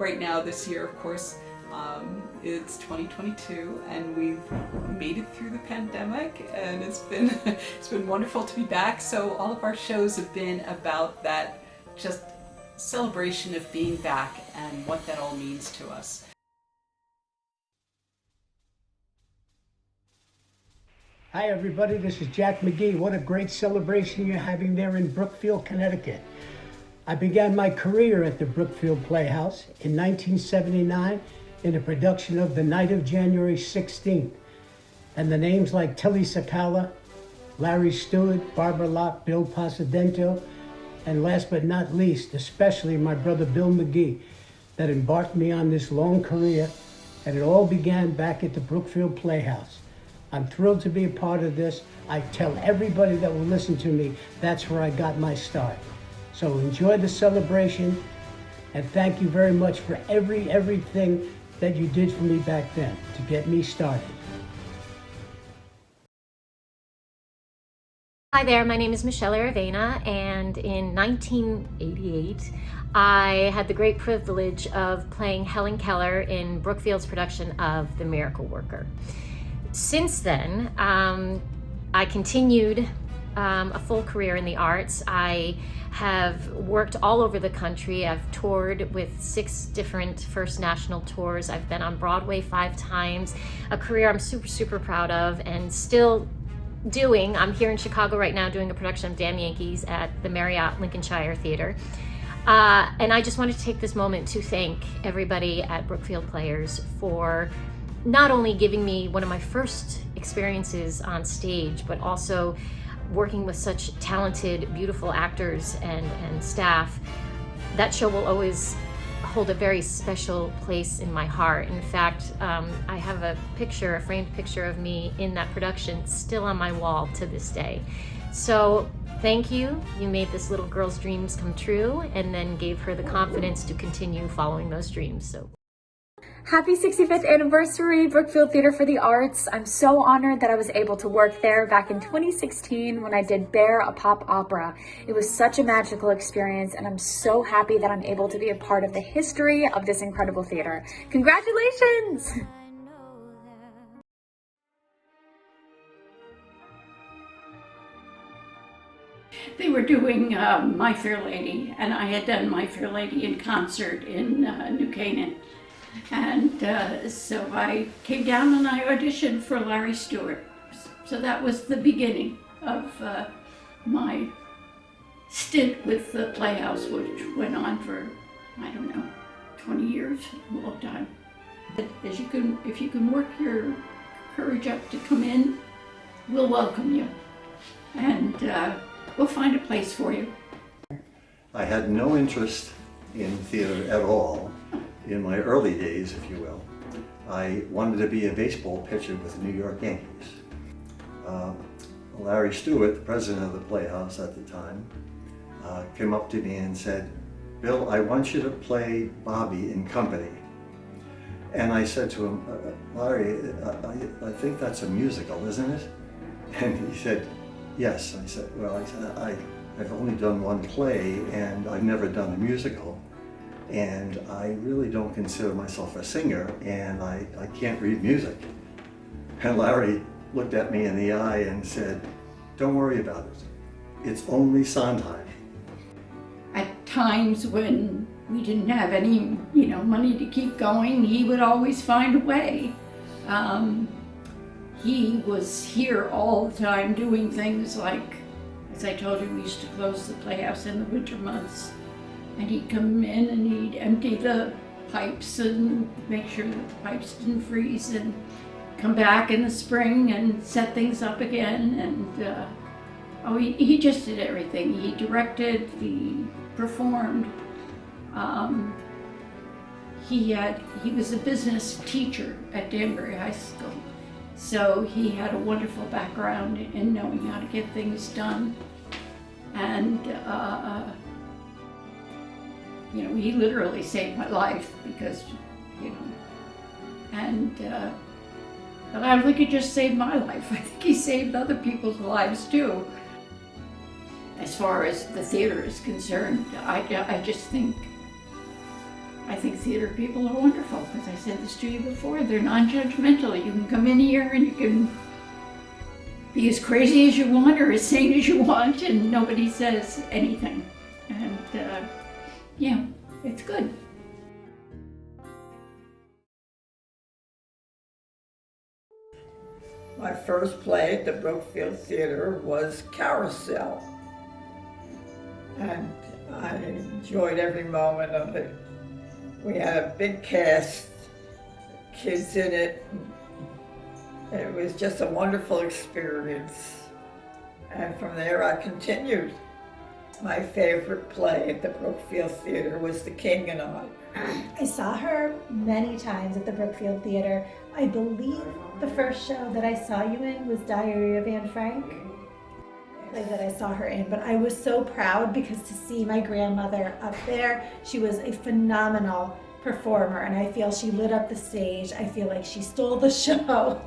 right now this year, of course, it's 2022 and we've made it through the pandemic, and it's been wonderful to be back. So all of our shows have been about that just celebration of being back and what that all means to us. Hi everybody, this is Jack McGee. What a great celebration you're having there in Brookfield, Connecticut. I began my career at the Brookfield Playhouse in 1979 in a production of The Night of January 16th. And the names like Tilly Sakala, Larry Stewart, Barbara Locke, Bill Pasadento, and last but not least, especially my brother Bill McGee, that embarked me on this long career, and it all began back at the Brookfield Playhouse. I'm thrilled to be a part of this. I tell everybody that will listen to me, that's where I got my start. So enjoy the celebration, and thank you very much for everything that you did for me back then to get me started. Hi there, my name is Michelle Aravena, and in 1988, I had the great privilege of playing Helen Keller in Brookfield's production of The Miracle Worker. Since then, I continued a full career in the arts. I have worked all over the country. I've toured with 6 different first national tours. I've been on Broadway 5 times, a career I'm super proud of and still doing. I'm here in Chicago right now doing a production of Damn Yankees at the Marriott Lincolnshire Theatre. And I just wanted to take this moment to thank everybody at Brookfield Players for not only giving me one of my first experiences on stage, but also working with such talented, beautiful actors and staff. That show will always hold a very special place in my heart. In fact, I have a framed picture of me in that production still on my wall to this day. So thank you. You made this little girl's dreams come true and then gave her the confidence to continue following those dreams. So. Happy 65th anniversary, Brookfield Theatre for the Arts. I'm so honored that I was able to work there back in 2016 when I did Bear, a pop opera. It was such a magical experience, and I'm so happy that I'm able to be a part of the history of this incredible theater. Congratulations! They were doing My Fair Lady, and I had done My Fair Lady in concert in New Canaan. And so I came down and I auditioned for Larry Stewart. So that was the beginning of my stint with the Playhouse, which went on for, I don't know, 20 years, a long time. But if you can work your courage up to come in, we'll welcome you. And we'll find a place for you. I had no interest in theater at all. In my early days, if you will. I wanted to be a baseball pitcher with the New York Yankees. Larry Stewart, the president of the Playhouse at the time, came up to me and said, "Bill, I want you to play Bobby in Company." And I said to him, "Larry, I think that's a musical, isn't it?" And he said, "Yes." I said, "Well," I've only done one play and I've never done a musical. And I really don't consider myself a singer, and I can't read music. And Larry looked at me in the eye and said, "Don't worry about it. It's only Sondheim." At times when we didn't have any, money to keep going, he would always find a way. He was here all the time doing things like, as I told you, we used to close the Playhouse in the winter months. And he'd come in and he'd empty the pipes and make sure that the pipes didn't freeze, and come back in the spring and set things up again. And he just did everything. He directed, he performed. He was a business teacher at Danbury High School. So he had a wonderful background in knowing how to get things done. And he literally saved my life because, and but I don't think he just saved my life. I think he saved other people's lives too. As far as the theater is concerned, I just think I think theater people are wonderful, because I said this to you before, they're non-judgmental. You can come in here and you can be as crazy as you want or as sane as you want, and nobody says anything. And yeah, it's good. My first play at the Brookfield Theatre was Carousel, and I enjoyed every moment of it. We had a big cast, kids in it. It was just a wonderful experience. And from there I continued. My favorite play at the Brookfield Theatre was The King and I. I saw her many times at the Brookfield Theatre. I believe the first show that I saw you in was Diary of Anne Frank, play that I saw her in. But I was so proud because to see my grandmother up there, she was a phenomenal performer, and I feel she lit up the stage. I feel like she stole the show.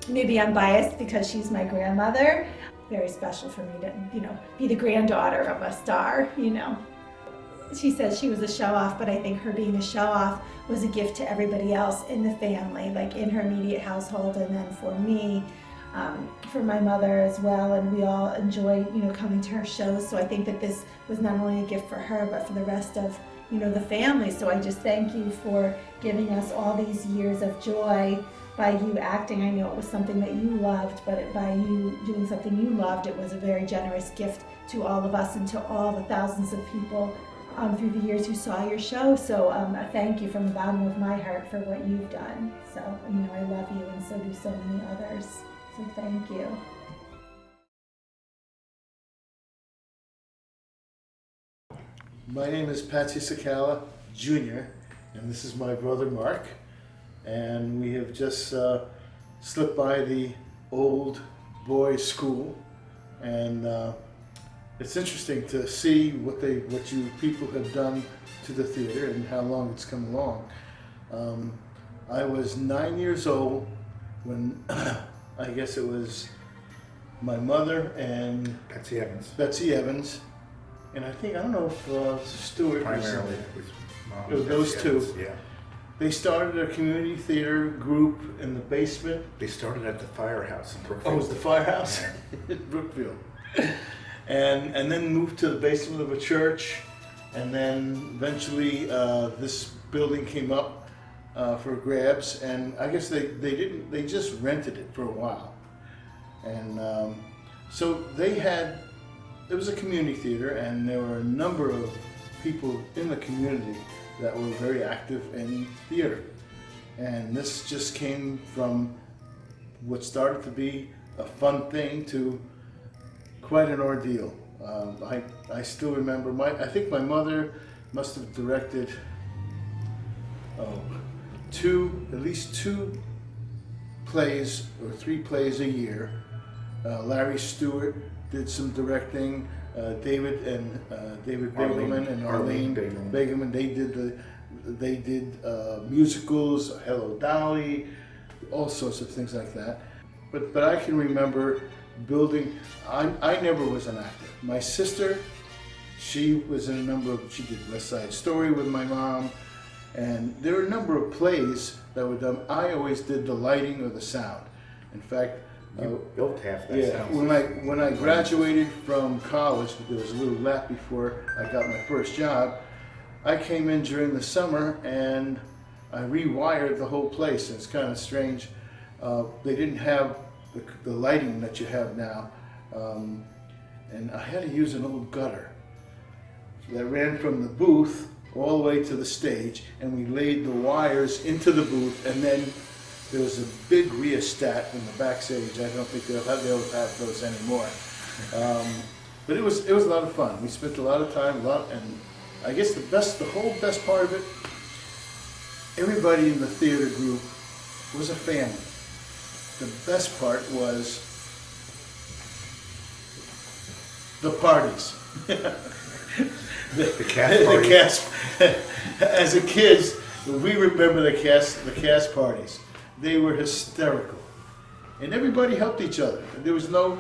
Maybe I'm biased because she's my grandmother. Very special for me to, be the granddaughter of a star, She says she was a show-off, but I think her being a show-off was a gift to everybody else in the family, like in her immediate household, and then for me, for my mother as well, and we all enjoy, coming to her shows. So I think that this was not only a gift for her, but for the rest of, the family. So I just thank you for giving us all these years of joy by you acting. I know it was something that you loved, but by you doing something you loved, it was a very generous gift to all of us and to all the thousands of people through the years who saw your show. So a thank you from the bottom of my heart for what you've done. So, I love you, and so do so many others. So thank you. My name is Patsy Sakala Jr., and this is my brother Mark. And we have just slipped by the old boys' school, and it's interesting to see what you people have done to the theater and how long it's come along. I was 9 years old when I guess it was my mother and Betsy Evans, and I don't know if Stuart primarily it was those two. Evans, yeah. They started a community theater group in the basement. They started at the firehouse in Brookfield. Oh, it was the firehouse in Brookfield. And then moved to the basement of a church, and then eventually this building came up for grabs, and I guess they just rented it for a while. And so it was a community theater, and there were a number of people in the community that were very active in theater. And this just came from what started to be a fun thing to quite an ordeal. I still remember, I think my mother must have directed at least two plays or 3 plays a year. Larry Stewart did some directing. David Begelman and Arlene Begelman, they did musicals, Hello Dolly, all sorts of things like that. But I can remember building. I never was an actor. My sister, she was in she did West Side Story with my mom, and there were a number of plays that were done. I always did the lighting or the sound. In fact, you built half that sound. When I graduated from college, there was a little lap before I got my first job, I came in during the summer and I rewired the whole place. It's kind of strange. They didn't have the lighting that you have now, and I had to use an old gutter that ran from the booth all the way to the stage, and we laid the wires into the booth, and then there was a big rheostat in the backstage. I don't think they'll have those anymore. But it was a lot of fun. We spent a lot of time, and I guess the whole best part of it, everybody in the theater group was a family. The best part was the parties. The cast parties. As a kids, we remember the cast parties. They were hysterical, and everybody helped each other. There's no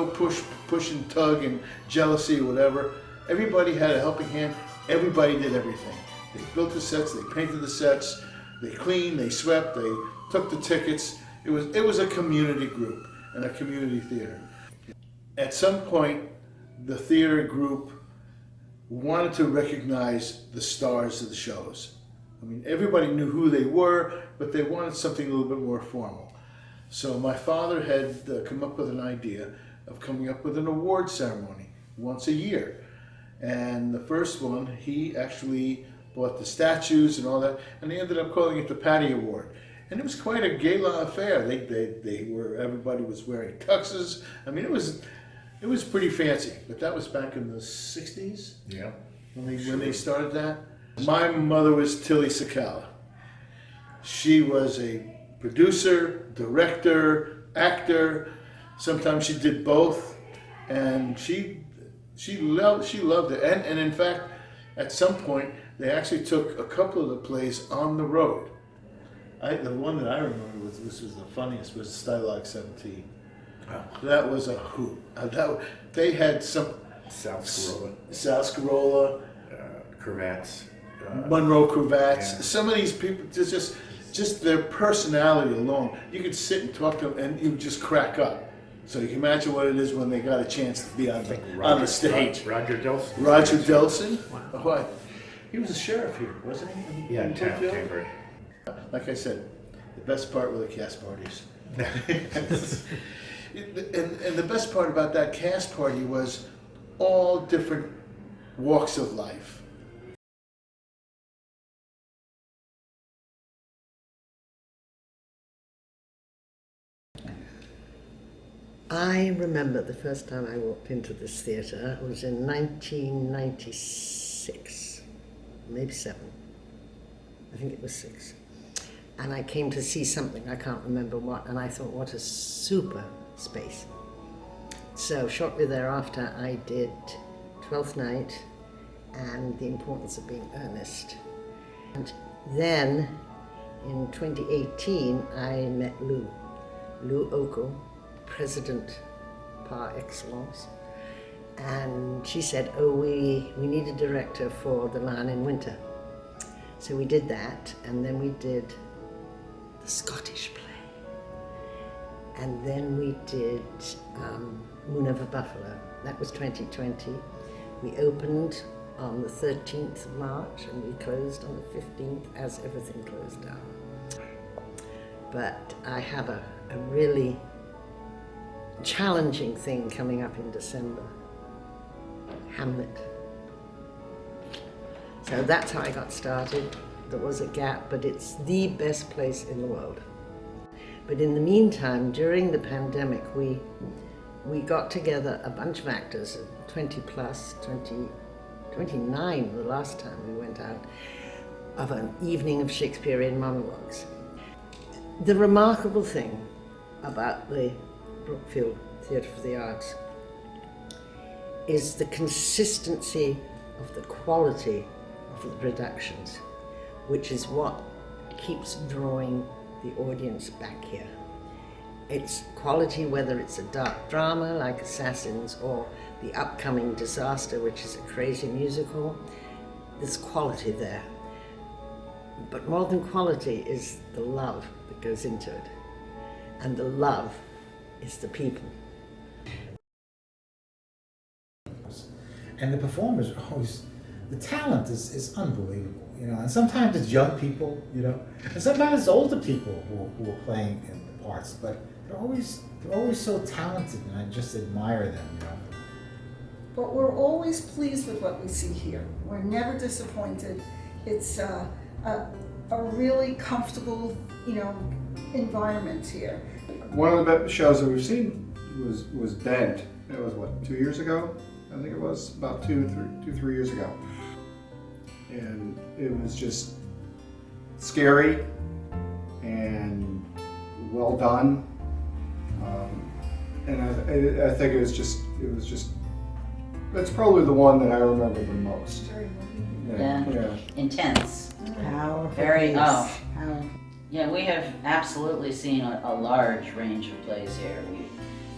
push and tug and jealousy or whatever. Everybody had a helping hand. Everybody did everything, They built the sets, they painted the sets, they cleaned, they swept, they took the tickets. It was a community group and a community theater. At some point, the theater group wanted to recognize the stars of the shows. I mean, everybody knew who they were, but they wanted something a little bit more formal. So my father had come up with an idea of coming up with an award ceremony once a year. And the first one, he actually bought the statues and all that, and they ended up calling it the Patty Award. And it was quite a gala affair. Everybody was wearing tuxes. I mean, it was pretty fancy. But that was back in the 60s. Yeah. When they started that. My mother was Tilly Sakala. She was a producer, director, actor. Sometimes she did both, and she loved it. And in fact, at some point, they actually took a couple of the plays on the road. The one that I remember this was the funniest, was Stylock 17. Oh. That was a hoot. They had some South Scarola, cravats, Monroe cravats. Yeah. Some of these people, just their personality alone, you could sit and talk to them and you just crack up. So you can imagine what it is when they got a chance to be on the stage. Roger Delson. Roger Delson? Wow. He was a sheriff here, wasn't he? Yeah, in town, Cambridge. Like I said, the best part were the cast parties. and the best part about that cast party was all different walks of life. I remember the first time I walked into this theatre was in 1996, maybe 7. I think it was 6. And I came to see something, I can't remember what, and I thought, what a super space. So shortly thereafter, I did Twelfth Night and The Importance of Being Earnest. And then in 2018, I met Lou Okell, president par excellence, and she said, oh, we need a director for The Lion in Winter. So we did that, and then we did the Scottish play, and then we did Moon Over Buffalo. That was 2020. We opened on the 13th of March and we closed on the 15th as everything closed down. But I have a really challenging thing coming up in December, Hamlet. So that's how I got started. There was a gap, but it's the best place in the world. But in the meantime, during the pandemic, we got together a bunch of actors, 29 the last time we went out, of an evening of Shakespearean monologues. The remarkable thing about the Brookfield Theatre for the Arts is the consistency of the quality of the productions, which is what keeps drawing the audience back here. It's quality, whether it's a dark drama like Assassins or the upcoming Disaster, which is a crazy musical. There's quality there. But more than quality is the love that goes into it. And the love is the people. And the performers are always, the talent is unbelievable, you know. And sometimes it's young people, you know, and sometimes it's older people who are playing in the parts. But they're always so talented, and I just admire them, you know. But we're always pleased with what we see here. We're never disappointed. It's a really comfortable, you know, environment here. One of the best shows that we've seen was Bent. It was what, 2 years ago? I think it was about 3 years ago. And it was just scary and well done. And I think it was just, that's probably the one that I remember the most. Yeah. Intense. Powerful. Very, yeah, we have absolutely seen a large range of plays here.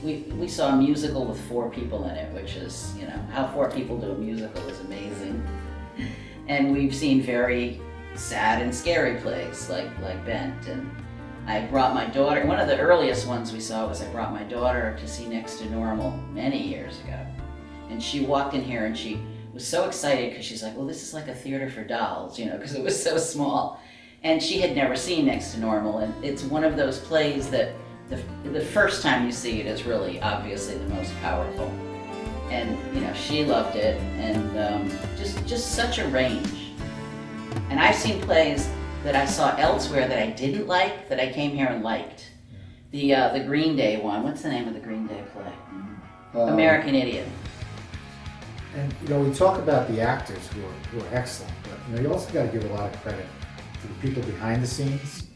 We saw a musical with 4 people in it, which is, you know, how 4 people do a musical is amazing. And we've seen very sad and scary plays like Bent. And I brought my daughter, one of the earliest ones we saw was I brought my daughter to see Next to Normal many years ago. And she walked in here and she was so excited because she's like, well, this is like a theater for dolls, you know, because it was so small. And she had never seen Next to Normal, and it's one of those plays that the first time you see it is really obviously the most powerful. And you know, she loved it, and just such a range. And I've seen plays that I saw elsewhere that I didn't like, that I came here and liked. The Green Day one. What's the name of the Green Day play? American Idiot. And you know, we talk about the actors who are excellent, but you know, you also got to give a lot of credit to the people behind the scenes,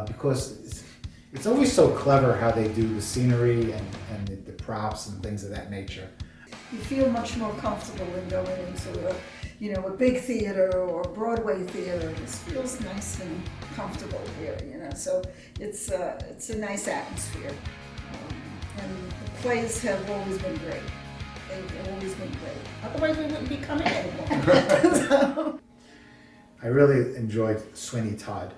because it's always so clever how they do the scenery and the props and things of that nature. You feel much more comfortable in going into a big theater or Broadway theater. It just feels nice and comfortable here, you know. So it's a nice atmosphere, and the plays have always been great. They've always been great. Otherwise, we wouldn't be coming anymore. I really enjoyed Sweeney Todd.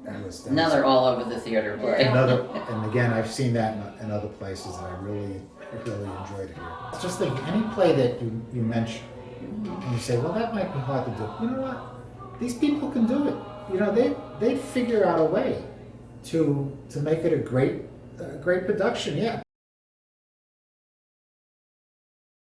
That was Another all over the theater play. And again, I've seen that in other places, and I really enjoyed it here. Just think, any play that you mention, and you say, well, that might be hard to do. You know what? These people can do it. You know, they figure out a way to make it a great production. Yeah.